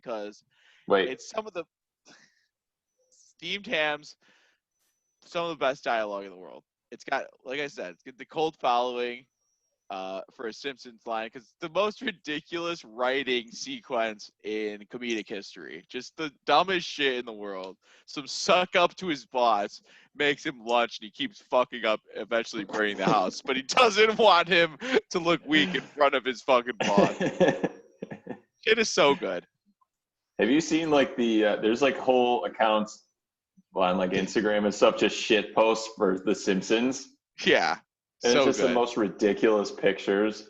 because Wait, it's some of the steamed hams, some of the best dialogue in the world. It's got, like I said, it's got the cult following for a Simpsons line because it's the most ridiculous writing sequence in comedic history. Just the dumbest shit in the world. Some suck up to his boss makes him lunch and he keeps fucking up, eventually burning the house. But he doesn't want him to look weak in front of his fucking boss. Shit is so good. have you seen like there's like whole accounts on like Instagram and stuff, just shit posts for The Simpsons? Yeah. And So it's just good. the most ridiculous pictures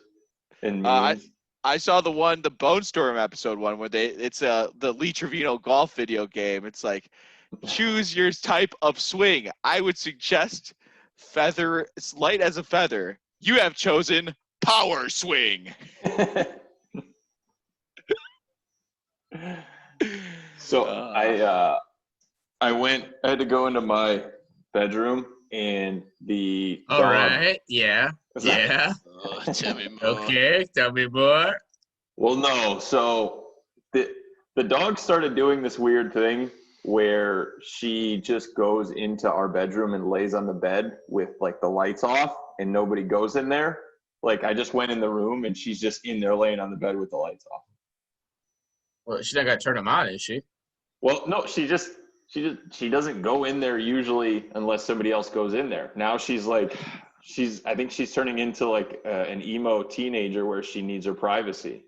and memes. I saw the Bone Storm episode one where it's the Lee Trevino golf video game. It's like, choose your type of swing. I would suggest feather, it's light as a feather. You have chosen power swing. So I had to go into my bedroom and the All dog. right. Yeah. Yeah. Tell me more. Okay. Tell me more. Well, no. So the dog started doing this weird thing where she just goes into our bedroom and lays on the bed with like the lights off and nobody goes in there. Like I just went in the room and she's just in there laying on the bed with the lights off. Well, she's not gonna turn them on, is she? Well, no, she doesn't go in there usually unless somebody else goes in there. Now she's like, I think she's turning into like an emo teenager where she needs her privacy.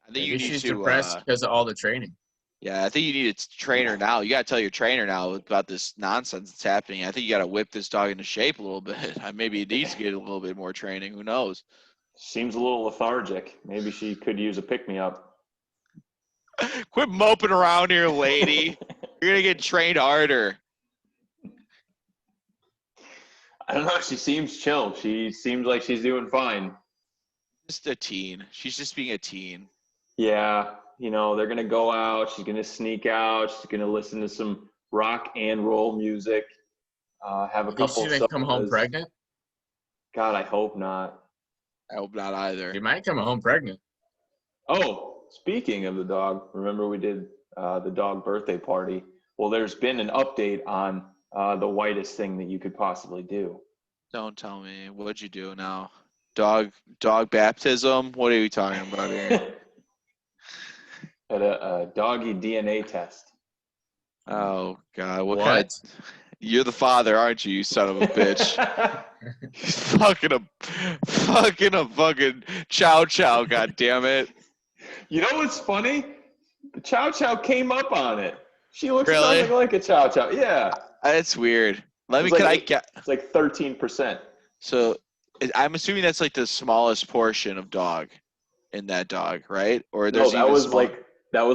I think Maybe she's depressed because of all the training. Yeah, I think you need a trainer now. You got to tell your trainer now about this nonsense that's happening. I think you got to whip this dog into shape a little bit. Maybe it needs to get a little bit more training. Who knows? Seems a little lethargic. Maybe she could use a pick-me-up. Quit moping around here, lady. You're going to get trained harder. I don't know. She seems chill. She seems like she's doing fine. Just a teen. She's just being a teen. Yeah. You know, they're going to go out. She's going to sneak out. She's going to listen to some rock and roll music. Have a couple She's gonna come home pregnant? God, I hope not. I hope not either. She might come home pregnant. Oh, speaking of the dog, remember we did the dog birthday party? Well, there's been an update on the whitest thing that you could possibly do. Don't tell me. What'd you do now? Dog baptism? What are you talking about here? At a doggy DNA test. Oh, God. What? Kind of, you're the father, aren't you, you son of a bitch? fucking a fucking chow chow, God damn it. You know what's funny? The chow chow came up on it. She looks Really? something like a chow chow. Yeah. That's weird. It's like 13%. So I'm assuming that's like the smallest portion of dog in that dog, right? Or there's that was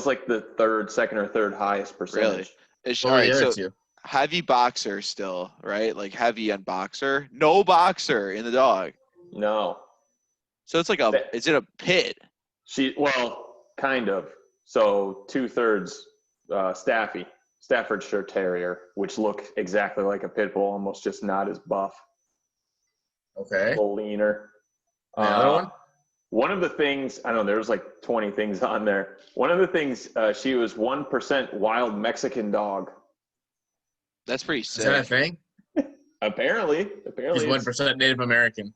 like the second or third highest percentage. Really? All right, so heavy boxer still, right? Like heavy on boxer. No boxer in the dog. No. So it's like is it a pit? Kind of. So 2/3 Staffordshire Terrier, which looked exactly like a pit bull, almost just not as buff. Okay. A little leaner. Another one? One of the things, I don't know, there was like 20 things on there. One of the things, she was 1% wild Mexican dog. That's pretty sick. Is that a thing? Apparently. She's 1% Native American.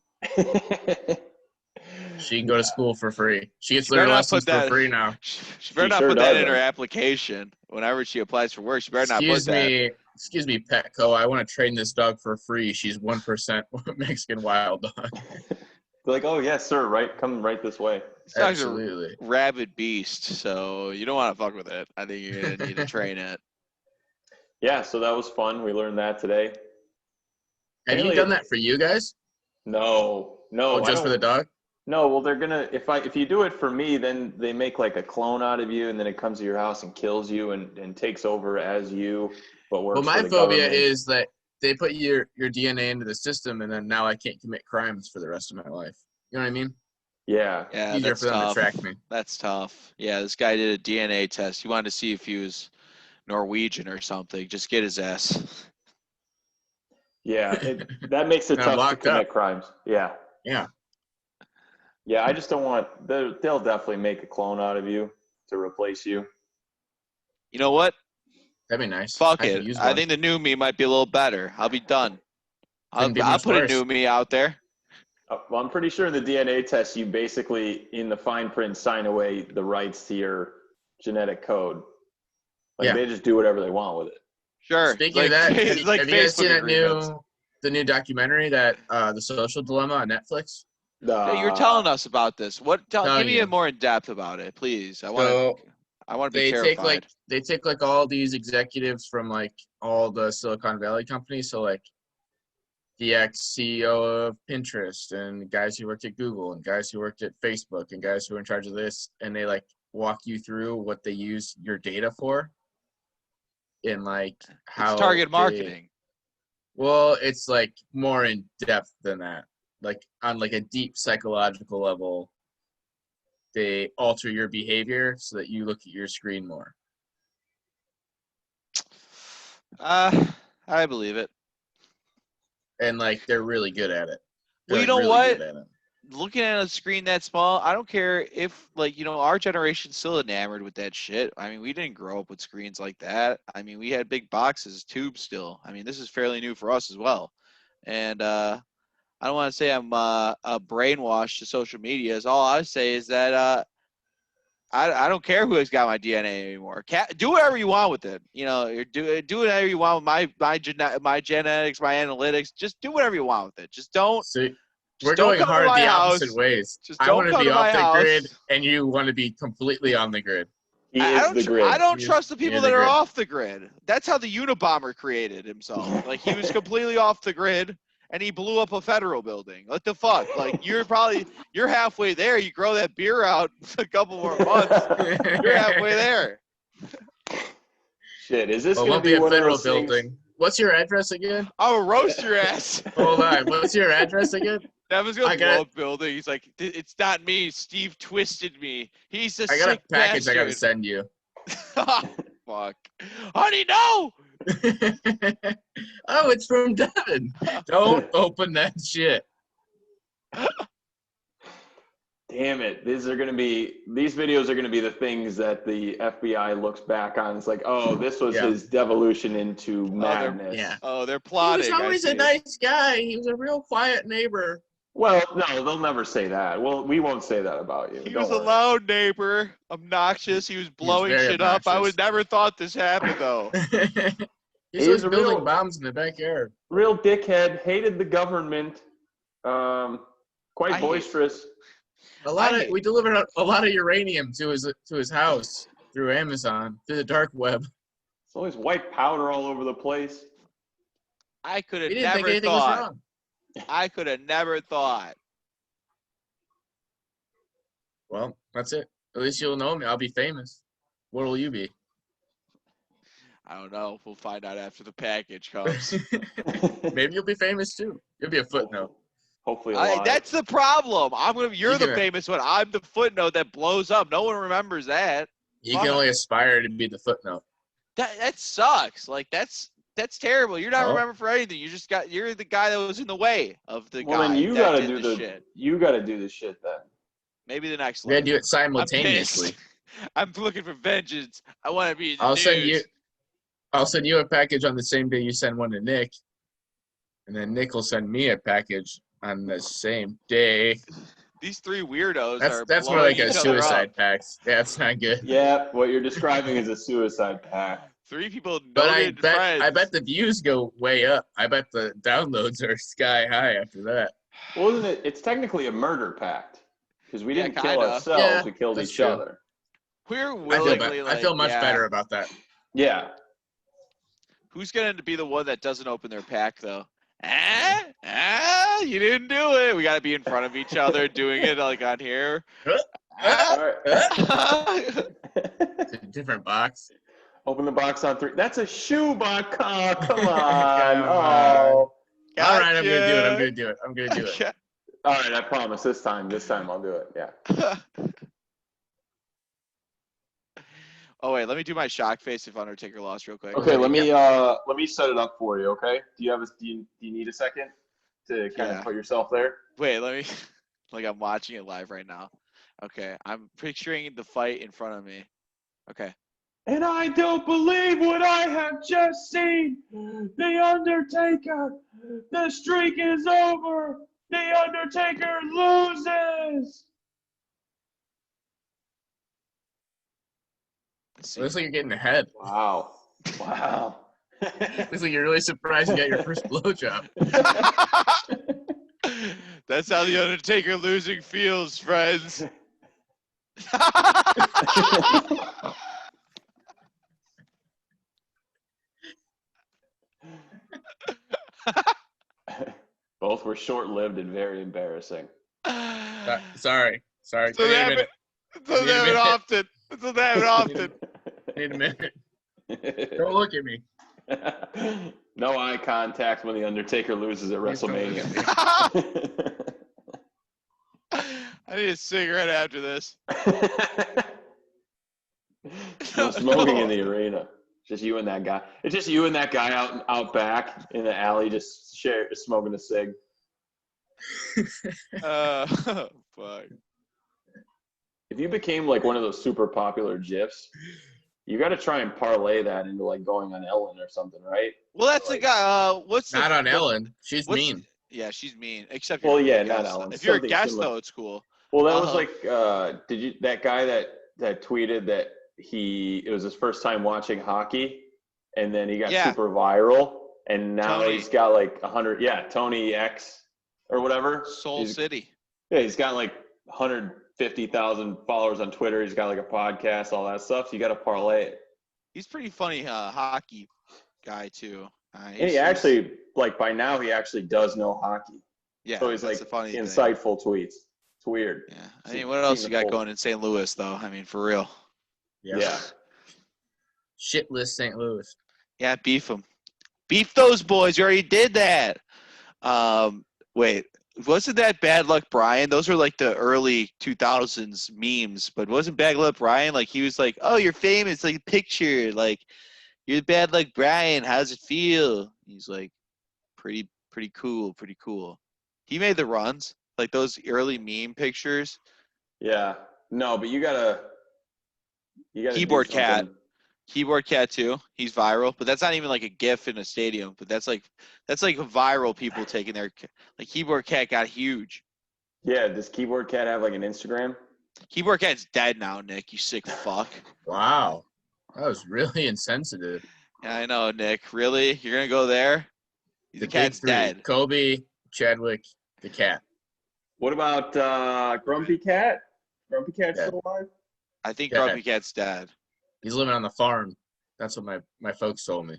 She can go to school for free. She gets learn lessons for free now. She better not put that in her application whenever she applies for work. She better not put that. Excuse me, Petco. I want to train this dog for free. She's 1% Mexican wild dog. They're like, oh, yes, sir. Right. Come right this way. This dog's a rabid beast, so you don't want to fuck with it. I think you're going to need to train it. Yeah, so that was fun. We learned that today. Have you done that for you guys? No. Oh, just for the dog? No, well, they're gonna if you do it for me, then they make like a clone out of you, and then it comes to your house and kills you and takes over as you. But works. Well, my phobia is that they put your DNA into the system, and then now I can't commit crimes for the rest of my life. You know what I mean? Yeah. Yeah, easier for them to track me. That's tough. Yeah, this guy did a DNA test. He wanted to see if he was Norwegian or something. Just get his ass. Yeah, that makes it tough to commit crimes. Yeah. Yeah. Yeah, I just don't want. They'll definitely make a clone out of you to replace you. You know what? That'd be nice. Fuck I could it. use I one. think the new me might be a little better. I'll be done. Couldn't be I'll much put worse. a new me out there. Well, I'm pretty sure in the DNA test, you basically, in the fine print, sign away the rights to your genetic code. Like, Yeah. they just do whatever they want with it. Sure. Speaking of that, have it's you, like have you guys Facebook seen that agreements. the new documentary that The Social Dilemma on Netflix? Yeah, you're telling us about this. Give Telling me you. a more in depth about it, please. I So want to be they terrified. take like all these executives from like all the Silicon Valley companies. So like the ex-CEO of Pinterest and guys who worked at Google and guys who worked at Facebook and guys who are in charge of this, and they like walk you through what they use your data for and like how It's target they- marketing. well, it's like more in depth than that. Like on like a deep psychological level, they alter your behavior so that you look at your screen more. I believe it. And like they're really good at it. Well, you They're, know really what? good at it. Looking at a screen that small, I don't care if, like, our generation's still enamored with that shit. I mean, we didn't grow up with screens like that. I mean, we had big boxes, tubes still. I mean, this is fairly new for us as well. And I don't want to say I'm brainwashed to social media. All I say is that I don't care who has got my DNA anymore. Do whatever you want with it. Do whatever you want with my genetics, my analytics. Just do whatever you want with it. Just don't. See, Just we're don't going come to hard my the house. opposite ways. Just I don't want to come be to off my the house. grid, and you want to be completely on the grid. He I is don't the grid. I don't He is- trust the people you're the that are grid. off the grid. That's how the Unabomber created himself. Like, he was completely off the grid and he blew up a federal building. What the fuck? Like, you're halfway there. You grow that beer out a couple more months. You're halfway there. Shit, is this Well, it going to won't be be a one of federal those things? building. What's your address again? I'll roast your ass. Hold on. What's your address again? Devin's gonna I blow got- up building. He's like, it's not me. Steve twisted me. He's a I got sick a package I got to bastard. send you. Fuck. Honey, no! Oh, it's from Devin. Don't open that shit. Damn it. These videos are going to be the things that the FBI looks back on. It's like, oh, this was Yeah. his devolution into madness. Yeah. Oh, they're He plotting. was always I a see. nice guy. He was a real quiet neighbor. Well, no, they'll never say that. Well, we won't say that about you. He Don't was a worry. loud neighbor, obnoxious. He was blowing very shit up. I obnoxious. would never thought this happened though. He's He always is a building real- bombs in the backyard. Real dickhead, hated the government, quite I hate- boisterous. We delivered a lot of uranium to his house through Amazon, through the dark web. It's always white powder all over the place. I could have He didn't think never anything was thought. wrong. I could have never thought. Well, that's it. At least you'll know me. I'll be famous. What will you be? I don't know. We'll find out after the package comes. Maybe you'll be famous too. You'll be a footnote. Hopefully alive. That's the problem. You're the Speaking of- famous one. I'm the footnote that blows up. No one remembers that. You can only aspire to be the footnote. That sucks. Like, that's terrible. You're not Well- remembered for anything. You're the guy that was in the way of the Well, guy. then you that gotta did do the the shit. You gotta do the shit then. Maybe the next We gotta one. do it I'm simultaneously. pissed. I'm looking for vengeance. I want to be in the I'll news. send you a package on the same day you send one to Nick, and then Nick will send me a package on the same day. These three weirdos are That's more blowing like a each other suicide up. pact. Yeah, that's not good. Yeah, what you're describing is a suicide pact. Three people But I noted friends. bet the views go way up. I bet the downloads are sky high after that. Well, isn't it? It's technically a murder pact because we Yeah, didn't kill kinda. ourselves; Yeah, we killed that's each true. other. We're I feel, willingly I feel much better about that. Yeah. Who's going to be the one that doesn't open their pack, though? You didn't do it. We got to be in front of each other doing it like on here. All right. It's a different box. Open the box on 3. That's a shoe box. Oh, come on. Come Oh. All right, I'm gonna do it. I'm Gotcha. gonna do it. I'm gonna do it. All right, I promise. This time I'll do it. Yeah. Oh wait, let me do my shock face if Undertaker lost real quick. Okay, let me set it up for you. Okay. Do you need a second to kind Yeah. of put yourself there? Wait, let me. Like, I'm watching it live right now. Okay, I'm picturing the fight in front of me. Okay. And I don't believe what I have just seen. The Undertaker. The streak is over. The Undertaker loses. Let's see. Looks like you're getting ahead. Wow. Wow. Looks like you're really surprised you got your first blowjob. That's how the Undertaker losing feels, friends. Both were short-lived and very embarrassing. Sorry. So I they need a happen, minute. so they happen often. So they happen often. Need a minute. Don't look at me. No eye contact when the Undertaker loses at Please don't look WrestleMania. at me. I need a cigarette after this. No smoking in the arena. Just you and that guy. It's just you and that guy out back in the alley, just smoking a cig. Fuck. If you became like one of those super popular GIFs, you got to try and parlay that into like going on Ellen or something, right? Well, that's the guy. What's Not the, on Ellen. She's what's- mean. Yeah, she's mean. Except Well, if you're yeah, a not guest. Ellen. If you're a Something guest, similar. though, it's cool. Well, that was like, did you that guy that tweeted that it was his first time watching hockey, and then he got Yeah. super viral, and now Tony. he's got like 100, Tony X or whatever. Soul City. Yeah, he's got like 150,000 followers on Twitter. He's got like a podcast, all that stuff. So you got to parlay it. He's pretty funny hockey guy too. And he actually, like by now, he actually does know hockey. yeah. So he's that's like the funny thing. insightful tweets. It's weird. Yeah. I mean, what else you got going in St. Louis, though? I mean, for real. Yeah. Shitless St. Louis. Yeah, beef them. Beef those boys. You already did that. Wait, wasn't that Bad Luck Brian? Those are like the early 2000s memes, but wasn't Bad Luck Brian like he was like, "Oh, you're famous, like picture, like you're Bad Luck Brian. How's it feel?" He's like, pretty cool. He made the runs, like those early meme pictures. Yeah. No, but you gotta Keyboard do Cat. something. Keyboard Cat too. He's viral, but that's not even like a GIF in a stadium. But that's like viral people taking their like Keyboard Cat got huge. Yeah. Does Keyboard Cat have like an Instagram? Keyboard Cat's dead now, Nick. You sick fuck. Wow. That was really insensitive. Yeah, I know, Nick. Really? You're gonna go there? The big cat's three. dead. Kobe, Chadwick, the cat. What about Grumpy Cat? Grumpy Cat's Yeah. still alive? I think Yeah. Grumpy Cat's dead. He's living on the farm. That's what my folks told me.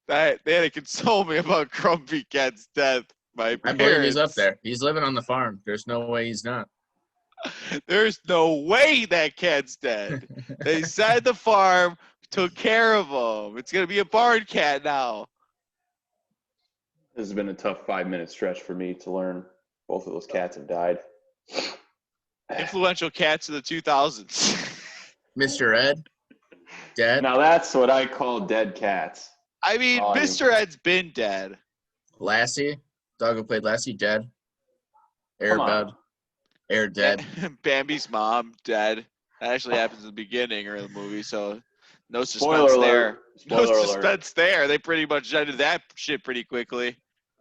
They had to console me about Grumpy Cat's death. My I parents. believe he's up there. He's living on the farm. There's no way he's not. There's no way that cat's dead. They said the farm took care of him. It's gonna be a barn cat now. This has been a tough 5-minute stretch for me to learn both of those cats have died. Influential cats of the 2000s. Mr. Ed, dead. Now that's what I call dead cats. I mean, Oh, Mr. Ed's been dead. Lassie, dog who played Lassie, dead. Come on. Airbud, Air dead. Bambi's mom dead. That actually happens in the beginning or in the movie, so no suspense Spoiler there. alert. Spoiler No alert. suspense there. They pretty much ended that shit pretty quickly.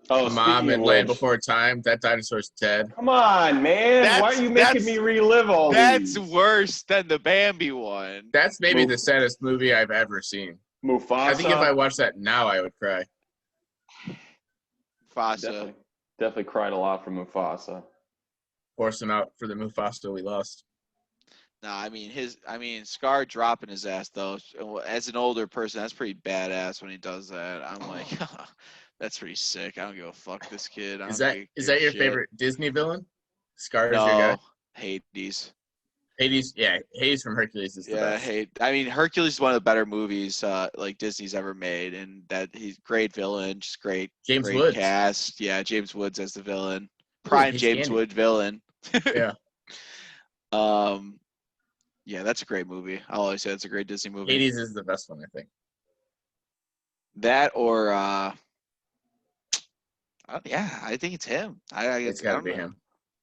Oh, Mom speaking and of Land which, Before Time. That dinosaur's dead. come on, man. Why are you making me relive all That's these? worse than the Bambi one. That's maybe Move- the saddest movie I've ever seen. Mufasa. I think if I watched that now, I would cry. Fasa. Definitely cried a lot from Mufasa. Force him out for the Mufasa we lost. No, I mean Scar dropping his ass though. As an older person, that's pretty badass when he does that. I'm like, that's pretty sick. I don't give a fuck this kid. Is that your favorite Disney villain? Scar is your No, guy. Hades. Hades, yeah, Hades from Hercules is the best. I mean, Hercules is one of the better movies like Disney's ever made, and that he's great villain, just great. James great Woods. cast. Yeah, James Woods as the villain. Prime he's James Andy. Woods villain. Yeah. Yeah, that's a great movie. I'll always say it's a great Disney movie. Hades is the best one, I think. That or yeah, I think it's him. It's got to don't be know. him.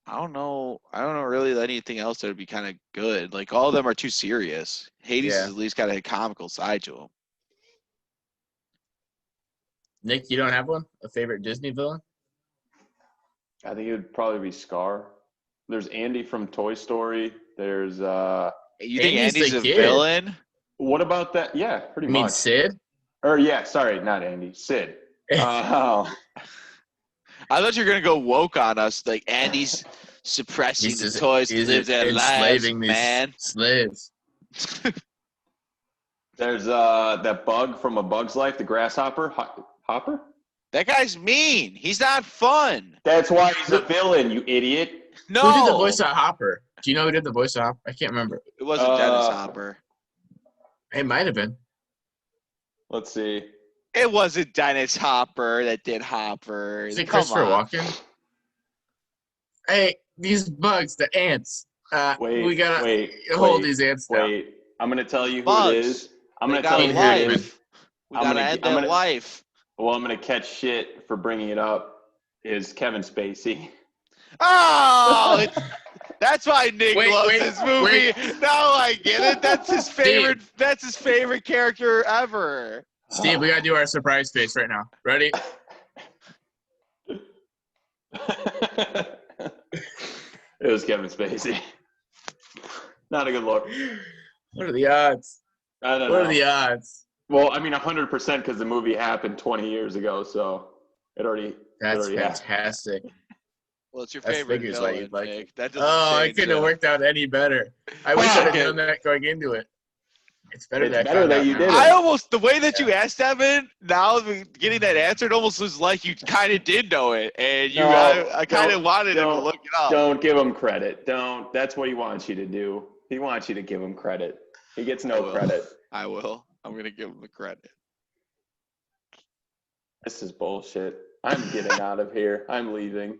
I don't know. I don't know really anything else that would be kind of good. Like all of them are too serious. Hades Yeah. has at least got a comical side to him. Nick, you don't have one? A favorite Disney villain? I think it would probably be Scar. There's Andy from Toy Story. There's You think Andy's Andy's the a kid. villain? what about that? Yeah, pretty I mean, much. Sid? Or yeah, sorry, not Andy. Sid. I thought you were gonna go woke on us. Like Andy's suppressing the toys to live their lives, enslaving these man. slaves. There's that bug from A Bug's Life, the grasshopper. Hopper? That guy's mean. He's not fun. That's why he's a villain, you idiot. No, Who did the voice of Hopper? Do you know who did the voice of Hopper? I can't remember. it wasn't Dennis Hopper. It might have been. Let's see. It wasn't Dennis Hopper that did Hopper. Is it Come Christopher on. Walken? Hey, these bugs, the ants. Wait, we gotta wait, hold wait, these ants down. Wait, I'm gonna tell you who Bugs. it is. I'm They gonna got tell a you who it is. life. We I'm gotta gonna- end I'm their gonna- life. Well, I'm gonna catch shit for bringing it up. Is Kevin Spacey? Oh, that's why Nick Wait, loves wait, this movie. wait. Now I get it. That's his favorite. That's his favorite character ever. Steve, we gotta do our surprise face right now. Ready? It was Kevin Spacey. Not a good look. What are the odds? I don't What know. are the odds? Well, I mean, 100% because the movie happened 20 years ago, so it already. That's already happened. fantastic. Well, it's your That favorite figures why villain, you'd like Nick. That doesn't Oh, I change couldn't have it. worked out any better. I wish I'd have known that going into it. It's better It's that I better found that out you now. did it. I almost the way that you asked Evan. Now getting that answer, it almost was like you kind of did know it, and you. No, I kind of don't- wanted him to don't- look it up. Don't give him credit. Don't. That's what he wants you to do. He wants you to give him credit. He gets I no will. credit. I will. I'm gonna give him the credit. This is bullshit. I'm getting out of here. I'm leaving.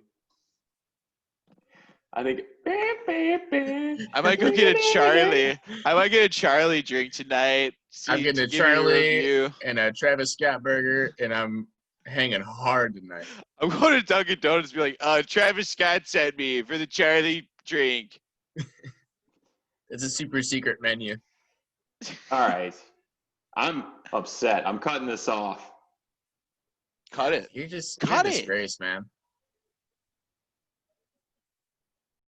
I think. I might go get a Charlie. I might get a Charlie drink tonight. I'm getting a give you a Charlie. review. And a Travis Scott burger, and I'm hanging hard tonight. I'm going to Dunkin' Donuts and be like, Travis Scott sent me for the Charlie drink. It's a super secret menu. All right. I'm upset. I'm cutting this off. Cut it. You're just Cut a it. disgrace, man.